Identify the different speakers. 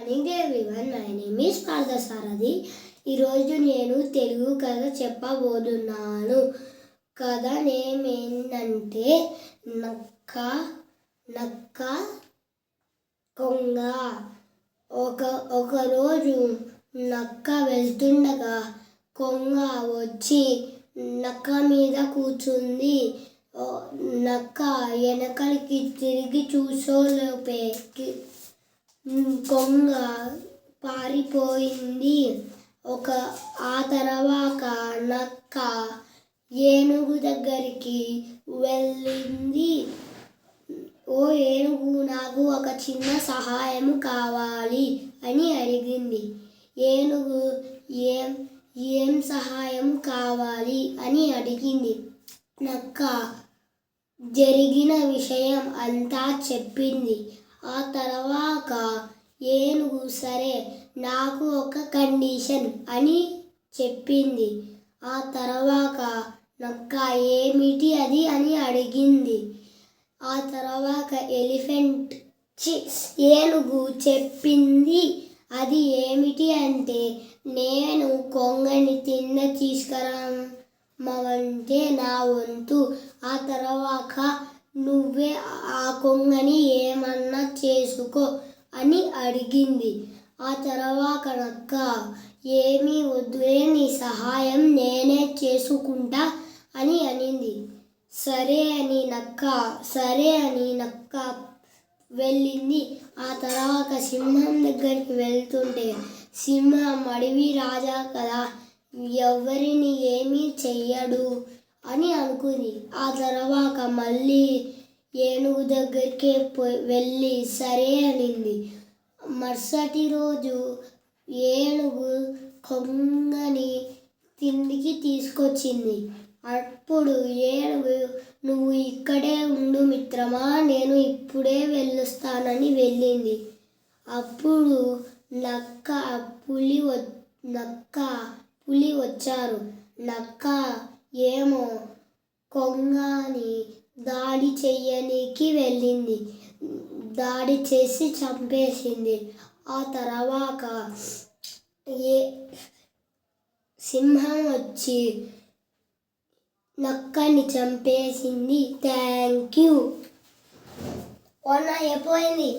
Speaker 1: Morning everyone, my name is Parthasarathi. ఈరోజు నేను తెలుగు కథ చెప్పబోతున్నాను. కథ నేమ్ ఏంటంటే నక్క నక్క కొంగ. ఒకరోజు నక్క వెళ్తుండగా కొంగ వచ్చి నక్క మీద కూర్చుంది. నక్క వెనకలికి తిరిగి చూసేలోపే కొంగ పారిపోయింది. ఆ తర్వాత నక్క ఏనుగు దగ్గరికి వెళ్ళింది. ఓ ఏనుగు, నాకు ఒక చిన్న సహాయం కావాలి అని అడిగింది. ఏనుగు ఏం సహాయం కావాలి అని అడిగింది. నక్క జరిగిన విషయం అంతా చెప్పింది. ఆ తర్వాత ఏనుగు సరే, నాకు ఒక కండిషన్ అని చెప్పింది. ఆ తర్వాత నక్క ఏమిటి అది అని అడిగింది. ఆ తర్వాత ఏనుగు చెప్పింది. అది ఏమిటి అంటే, నేను కొంగని తీసుకురమ్మంటే నా వంతు. ఆ తర్వాత నువ్వే ఆ కొంగని ఏమన్నా చేసుకో అని అడిగింది. ఆ తర్వాత నక్క ఏమీ వద్దులే, నీ సహాయం నేనే చేసుకుంటా అని అనింది. సరే అని నక్క వెళ్ళింది. ఆ తర్వాత సింహం దగ్గరికి వెళ్తుంటే, సింహం అడవి రాజా కదా, ఎవరిని ఏమీ చెయ్యడు అని అనుకుంది. ఆ తర్వాత మళ్ళీ ఏనుగు దగ్గరికి వెళ్ళి సరే అనింది. మరుసటి రోజు ఏనుగు కొంగని తిండికి తీసుకొచ్చింది. అప్పుడు ఏనుగు, నువ్వు ఇక్కడే ఉండు మిత్రమా, నేను ఇప్పుడే వెళ్ళొస్తానని వెళ్ళింది. అప్పుడు నక్క పులి వచ్చారు. నక్క ఏమో కొంగని దాడి చెయ్యనీకి వెళ్ళింది. దాడి చేసి చంపేసింది. ఆ తర్వాత సింహం వచ్చి నక్కని చంపేసింది. Thank you. అయిపోయింది.